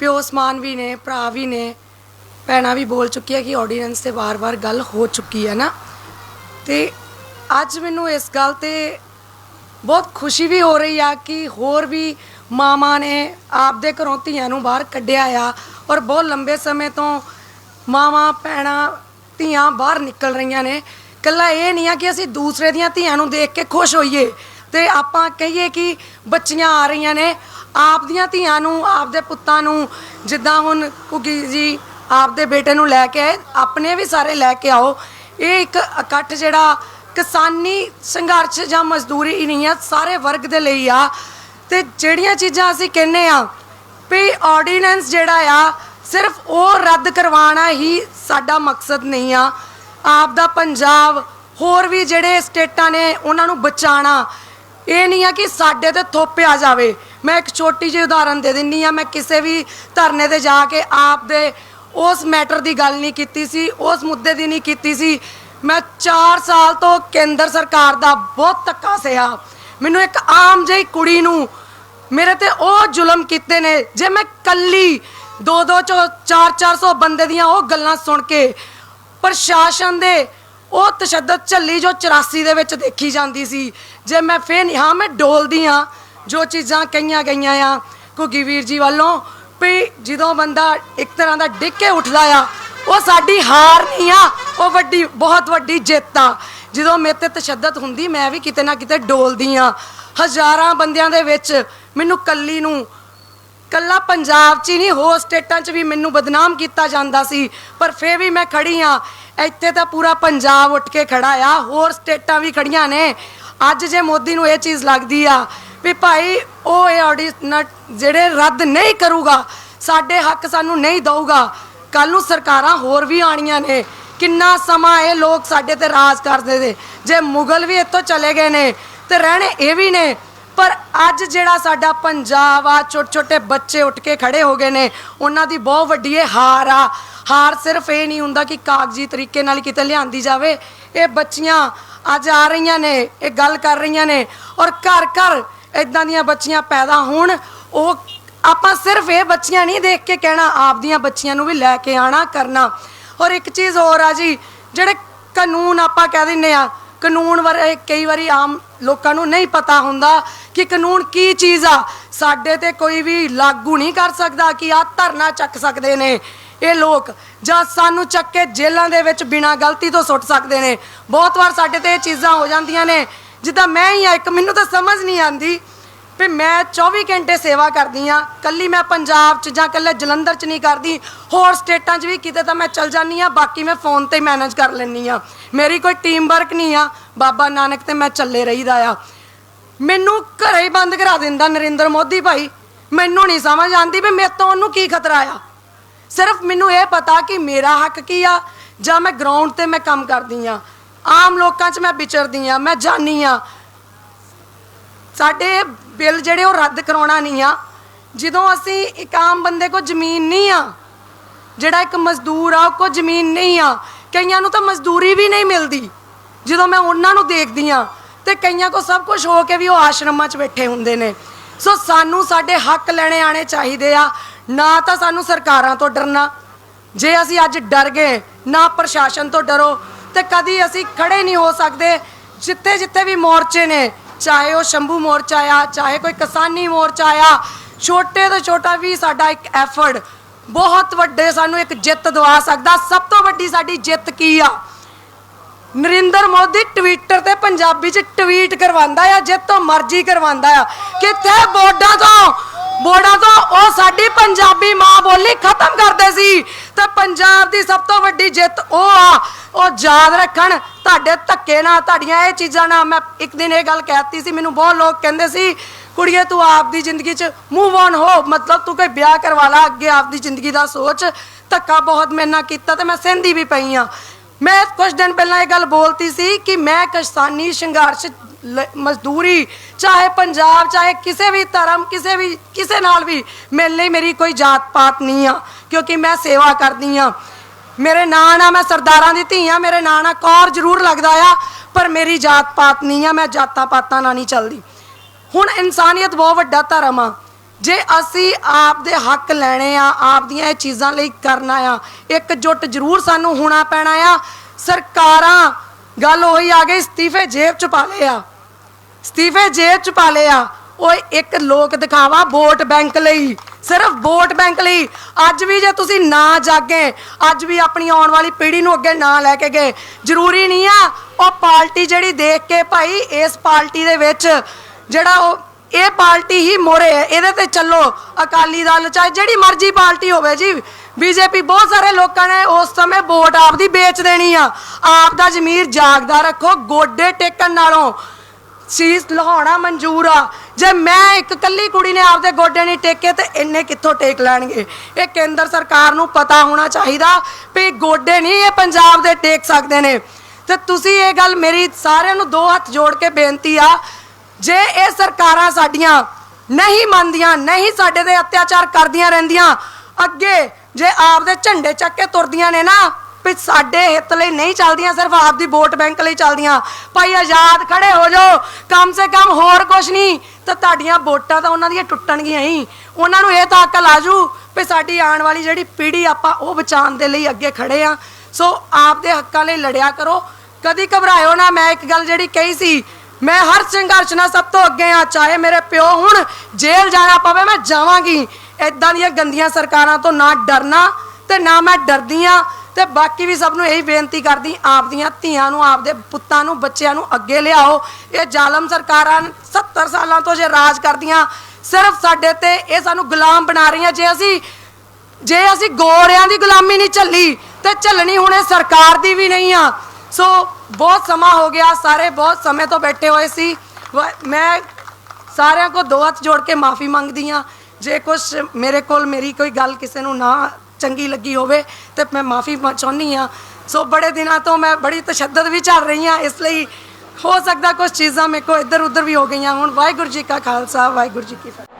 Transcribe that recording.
प्यो समान भी ने, भरा भी ने, भैणां भी बोल चुकी है कि ऑर्ਡੀਨੈਂਸ से बार बार गल हो चुकी है ना। तो अज मैनू इस गल ते बहुत खुशी भी हो रही है कि होर भी मावां ने आपदे घरों धीआं नूं बाहर कढ़िया आ और बहुत लंबे समय तो मावां भैणां धीआं बाहर निकल रही ने। कल्ला ये नहीं है कि असीं दूसरे दियां धीआं नूं देख के खुश होईए ते आपां कहीए कि बच्चियां आ रही ने। आप दियां धीआं नूं, आपदे पुत्तां नूं, जिद्दां हुण घुग्गी जी आपदे बेटे नूं लैके आए, अपने भी सारे लैके आओ। ये एक इकट्ठ जिहड़ा किसानी संघर्ष जां मजदूरी ही नहीं है, सारे वर्ग दे लई आ। ते जिहड़ियां चीज़ां असीं कहने आ भी ऑर्ਡੀਨੈਂਸ जिहड़ा आ सिर्फ वो रद्द करवाना ही साडा मकसद नहीं आ। आपदा पंजाब होर भी जिहड़े स्टेटां ने उन्हां नूं बचाना, ये नहीं है कि साडे ते थोपिया जावे। मैं एक छोटी जी उदाहरण दे दिंदी हाँ। मैं किसी भी धरने ते जाके आप दे उस मैटर की गल नहीं कीती सी, उस मुद्दे की नहीं कीती सी। मैं 4 साल तो केंद्र सरकार दा बहुत धक्का सहा। मैनू एक आम जी कुड़ी नूं मेरे ते ओ जुलम कीते ने। जे मैं कल्ली 200 400 बंदे दियां ओ गल्लां सुन के प्रशासन दे ਉਹ तशद्दद झल्ली जो 84 ਦੇ ਵਿੱਚ देखी जाती सी। जे मैं फिर हाँ मैं डोलदी हाँ जो चीज़ां कही गई आ घुग्गी वीर जी वालों भी जो बंदा एक तरह का डिग के उठदा आ वो साडी हार नहीं आ, वो वड्डी बहुत वड्डी जित आ। जो मेरे ते तशद्दद हुंदी मैं भी किते ना किते डोलदी हाँ। हज़ारां बंदियां दे विच मैनू कल्ली नूं कल्ला पंजाब च ही नहीं होर स्टेटां च भी मैनू बदनाम किया जाता सी, पर फिर भी मैं खड़ी हाँ। इत्थे तो पूरा पंजाब उठ के खड़ा आ, होर स्टेटां भी खड़ियां ने। अज जे मोदी नूं ये चीज़ लगदी आ भी भाई वो ये ऑर्ਡੀਨੈਂਸ जिहड़े रद्द नहीं करूगा, साडे हक सानू नहीं दऊगा, कल नूं सरकारां होर भी आणियां ने। किन्ना समा ये लोग साडे ते राज करदे ने। जे मुगल भी इत्थों चले गए ने ते रहने ये भी ने, पर अज जिहड़ा साडा पंजाब आ, छोटे छोटे बच्चे उठ के खड़े हो गए ने, उन्हां दी बहुत वड्डी हार आ। हार सिर्फ ये नहीं हुंदा कि कागजी तरीके नाल किते लिआंदी जावे। ये बच्चियां अज आ रही ने, ये गल कर रही ने और घर घर इदां दियां बच्चियां पैदा होण। वो आपां सिर्फ ये बच्चियां नहीं देख के कहना, आप दियां बच्चियां नूं भी लैके आना करना। और एक चीज़ होर आ जी, जिहड़े कानून आपां कह दिंदे आ, कानून बारे कई बारी आम लोगों को नहीं पता हुंदा कि कानून की चीज़ आ। साडे ते कोई भी लागू नहीं कर सकता कि आ धरना चक सकते ने ये लोग, जां सानू चक के जेलों के विच बिना गलती तो सुट सकते हैं। बहुत बार साडे ते चीज़ां हो जांदियां ने, जिद्दां मैं ही एक मैनू तो समझ नहीं आती भी मैं 24 घंटे सेवा करदी हाँ। कल्ली मैं पंजाब च जां कल्ले जलंधर च नहीं करदी, होर स्टेटां च भी किते तां मैं चल जानी हाँ, बाकी मैं फोन ते मैनेज कर लैनी हाँ। मेरी कोई टीम वर्क नहीं आ, बाबा नानक ते मैं चले रहीदा आ। मैनू घरे ही बंद करा दिंदा नरेंद्र मोदी भाई। मैनू नहीं समझ आती भी मेरे तो उन्होंने की खतरा आ। सिर्फ मैनू ये पता कि मेरा हक की आ, जां मैं ग्राउंड ते मैं काम करदी हाँ, आम लोगों च मैं विचरदी हाँ, मैं जानी हाँ। साडे बिल जिहड़े रद्द करवाना नहीं आ। जो असी एक आम बंदे को जमीन नहीं आ, जिहड़ा एक मजदूर आ को जमीन नहीं आ, कईयां नूं तां मजदूरी भी नहीं मिलती। जो मैं उन्हां नूं देखदी हाँ तो कईयां को सब कुछ हो के भी वो आश्रमां च बैठे हुंदे ने। सो सानू साडे हक लैणे आने चाहिए आ, ना तो सानू सरकारां तो डरना। जे असी अज डर गए ना प्रशासन तो डरो तो कदी असी खड़े नहीं हो सकते। जिथे जिथे भी मोर्चे ने, चाहे वो शंभू मोर्चा आ, चाहे कोई किसानी मोर्चा आ, छोटे तो छोटा भी साडा एक एफर्ट बहुत वड्डे सानू एक जित दवा सकदा। सब तो वड्डी साडी जित की आ, नरेंद्र मोदी ट्विटर ते पंजाबी च ट्वीट करवांदा आ, जितो मर्जी करवांदा आ। किथे बोर्डां तो वो साडी पंजाबी माँ बोली खत्म करदे सी। ते पंजाब दी सब तो वड्डी जित वो आ, वो याद रखण तुहाडे धक्के ना, तुहाडीआं ये चीज़ां ना। मैं एक दिन ये गल कहती सी, मैनूं बहुत लोग कहंदे सी कुड़िए तू आपदी जिंदगी च मूव ऑन हो, मतलब तू कोई ब्याह करवा ला, अगे आपदी जिंदगी दा सोच। धक्का बहुत मेरे नाल कीता ते मैं सहंदी भी पई हाँ। मैं कुछ दिन पहला ये गल बोलती सी कि मैं किसानी संघर्ष मजदूरी चाहे पंजाब चाहे किसी भी धर्म किसी नाल भी मेरे लिए मेरी कोई जात पात नहीं आ, क्योंकि मैं सेवा करदी हाँ। मेरे नां ना मैं सरदारां दी धी हाँ, मेरे नां ना कौर जरूर लगदा आ, पर मेरी जात पात नहीं आ, मैं जातां पातां नाल नहीं चलदी। हुण इंसानियत बहुत वड्डा धर्म आ। ਜੇ ਅਸੀਂ ਆਪ ਦੇ ਹੱਕ ਲੈਣੇ ਆ, ਆਪ ਦੀਆਂ ਇਹ ਚੀਜ਼ਾਂ ਲਈ ਕਰਨਾ ਆ, एकजुट ਜ਼ਰੂਰ ਸਾਨੂੰ ਹੋਣਾ ਪੈਣਾ ਆ। ਸਰਕਾਰਾਂ ਗੱਲ ਉਹੀ ਆ ਗਈ, ਅਸਤੀਫੇ ਜੇਬ ਚ ਪਾ ਲਏ ਆ, ਅਸਤੀਫੇ ਜੇਬ ਚ ਪਾ ਲਏ ਆ। ਉਹ ਇੱਕ ਲੋਕ ਦਿਖਾਵਾ ਵੋਟ ਬੈਂਕ ਲਈ, ਸਿਰਫ ਵੋਟ ਬੈਂਕ ਲਈ। ਅੱਜ ਵੀ ਜੇ ਤੁਸੀਂ ਨਾ ਜਾਗੇ, ਅੱਜ ਵੀ ਆਪਣੀ ਆਉਣ ਵਾਲੀ ਪੀੜ੍ਹੀ ਨੂੰ ਅੱਗੇ ਨਾ ਲੈ ਕੇ ਗਏ, ਜ਼ਰੂਰੀ ਨਹੀਂ ਆ ਉਹ ਪਾਰਟੀ ਜਿਹੜੀ ਦੇਖ ਕੇ ਭਾਈ ਇਸ ਪਾਰਟੀ ਦੇ ਵਿੱਚ ਜਿਹੜਾ ਉਹ ਇਹ ਪਾਰਟੀ ਹੀ ਮੋਰੇ ਹੈ, ਇਹਦੇ ਤੇ ਚੱਲੋ। ਅਕਾਲੀ ਦਲ ਚਾਹੇ ਜਿਹੜੀ ਮਰਜ਼ੀ ਪਾਰਟੀ ਹੋਵੇ ਜੀ, ਬੀਜੇਪੀ, ਬਹੁਤ ਸਾਰੇ ਲੋਕਾਂ ਨੇ ਉਸ ਸਮੇਂ ਵੋਟ ਆਪਦੀ ਵੇਚ ਦੇਣੀ ਆ। ਆਪ ਦਾ ਜ਼ਮੀਰ ਜਾਗਦਾ ਰੱਖੋ, ਗੋਡੇ ਟੇਕਣ ਨਾਲੋਂ ਸੀਸ ਲਹਾਉਣਾ ਮਨਜ਼ੂਰ ਆ। ਜੇ ਮੈਂ ਇੱਕ ਕੱਲੀ ਕੁੜੀ ਨੇ ਆਪਦੇ ਗੋਡੇ ਨਹੀਂ ਟੇਕੇ ਤੇ ਇੰਨੇ ਕਿੱਥੋਂ ਟੇਕ ਲੈਣਗੇ। ਇਹ ਕੇਂਦਰ ਸਰਕਾਰ ਨੂੰ ਪਤਾ ਹੋਣਾ ਚਾਹੀਦਾ ਵੀ ਗੋਡੇ ਨਹੀਂ ਇਹ ਪੰਜਾਬ ਦੇ ਟੇਕ ਸਕਦੇ ਨੇ। ਤੇ ਤੁਸੀਂ ਇਹ ਗੱਲ ਮੇਰੀ ਸਾਰਿਆਂ ਨੂੰ ਦੋ ਹੱਥ ਜੋੜ ਕੇ ਬੇਨਤੀ ਆ, ਜੇ ਇਹ ਸਰਕਾਰਾਂ ਸਾਡੀਆਂ ਨਹੀਂ ਮੰਨਦੀਆਂ, ਨਹੀਂ ਸਾਡੇ ਤੇ ਅਤਿਆਚਾਰ ਕਰਦੀਆਂ ਰਹਿੰਦੀਆਂ, ਅੱਗੇ ਜੇ ਆਪਦੇ ਝੰਡੇ ਚੱਕ ਕੇ ਤੁਰਦੀਆਂ ਨੇ ਨਾ ਵੀ ਸਾਡੇ ਹਿੱਤ ਲਈ ਨਹੀਂ ਚੱਲਦੀਆਂ, ਸਿਰਫ ਆਪਦੀ ਵੋਟ ਬੈਂਕ ਲਈ ਚੱਲਦੀਆਂ, ਭਾਈ ਆਜ਼ਾਦ ਖੜੇ ਹੋ ਜਾਓ, ਕਮ ਸੇ ਕਮ ਹੋਰ ਕੁਛ ਨਹੀਂ ਤਾਂ ਤੁਹਾਡੀਆਂ ਵੋਟਾਂ ਤਾਂ ਉਹਨਾਂ ਦੀਆਂ ਟੁੱਟਣਗੀਆਂ ਹੀ। ਉਹਨਾਂ ਨੂੰ ਇਹ ਤਾਂ ਅਕਲ ਆ ਜੂ ਵੀ ਸਾਡੀ ਆਉਣ ਵਾਲੀ ਜਿਹੜੀ ਪੀੜ੍ਹੀ ਆਪਾਂ ਉਹ ਬਚਾਉਣ ਦੇ ਲਈ ਅੱਗੇ ਖੜੇ ਆ। ਸੋ ਆਪਦੇ ਹੱਕਾਂ ਲਈ ਲੜਿਆ ਕਰੋ, ਕਦੀ ਘਬਰਾਇਓ ਨਾ। ਮੈਂ ਇੱਕ ਗੱਲ ਜਿਹੜੀ ਕਹੀ ਸੀ, ਮੈਂ ਹਰ ਸੰਘਰਸ਼ ਨਾਲ ਸਭ ਤੋਂ ਅੱਗੇ ਆ, ਚਾਹੇ ਮੇਰੇ ਪਿਓ ਹੁਣ ਜੇਲ੍ਹ ਜਾਣਾ ਪਵੇ ਮੈਂ ਜਾਵਾਂਗੀ। ਇੱਦਾਂ ਦੀਆਂ ਗੰਦੀਆਂ ਸਰਕਾਰਾਂ ਤੋਂ ਨਾ ਡਰਨਾ ਤੇ ਨਾ ਮੈਂ ਡਰਦੀ ਆ। ਤੇ ਬਾਕੀ ਵੀ ਸਭ ਨੂੰ ਇਹੀ ਬੇਨਤੀ ਕਰਦੀ, ਆਪਦੀਆਂ ਧੀਆਂ ਨੂੰ, ਆਪਦੇ ਪੁੱਤਾਂ ਨੂੰ, ਬੱਚਿਆਂ ਨੂੰ ਅੱਗੇ ਲਿਆਓ। ਇਹ ਜ਼ਾਲਮ ਸਰਕਾਰਾਂ 70 ਸਾਲਾਂ ਤੋਂ ਜੇ ਰਾਜ ਕਰਦੀਆਂ, ਸਿਰਫ ਸਾਡੇ ਤੇ ਇਹ ਸਾਨੂੰ ਗੁਲਾਮ ਬਣਾ ਰਹੀਆਂ। ਜੇ ਅਸੀਂ ਗੋਰਿਆਂ ਦੀ ਗੁਲਾਮੀ ਨਹੀਂ ਝੱਲੀ ਤੇ ਝੱਲਣੀ ਹੁਣ ਇਹ ਸਰਕਾਰ ਦੀ ਵੀ ਨਹੀਂ ਆ। ਸੋ ਬਹੁਤ ਸਮਾਂ ਹੋ ਗਿਆ, ਸਾਰੇ ਬਹੁਤ ਸਮੇਂ ਤੋਂ ਬੈਠੇ ਹੋਏ ਸੀ। ਮੈਂ ਸਾਰਿਆਂ ਕੋ ਦੋ ਹੱਥ ਜੋੜ ਕੇ ਮਾफ़ੀ ਮੰਗਦੀ ਹਾਂ ਜੇ ਕੁਛ ਮੇਰੇ ਕੋਲ ਮੇਰੀ ਕੋਈ ਗੱਲ ਕਿਸੇ ਨੂੰ ਨਾ ਚੰਗੀ ਲੱਗੀ ਹੋਵੇ ਤੇ ਮੈਂ ਮਾफ़ੀ ਚਾਹੁੰਦੀ ਹਾਂ। ਸੋ ਬੜੇ ਦਿਨਾਂ ਤੋਂ ਮੈਂ ਬੜੀ ਤਸ਼ੱਦਦ ਵੀ ਚੱਲ ਰਹੀ ਹਾਂ, ਇਸ ਲਈ ਹੋ ਸਕਦਾ ਕੁਛ ਚੀਜ਼ਾਂ ਮੇਰੇ ਕੋ ਇੱਧਰ ਉੱਧਰ ਵੀ ਹੋ ਗਈਆਂ। ਹੁਣ ਵਾਹਿਗੁਰੂ ਜੀ ਕਾ ਖਾਲਸਾ, ਵਾਹਿਗੁਰੂ ਜੀ ਕੀ ਫਤਿਹ।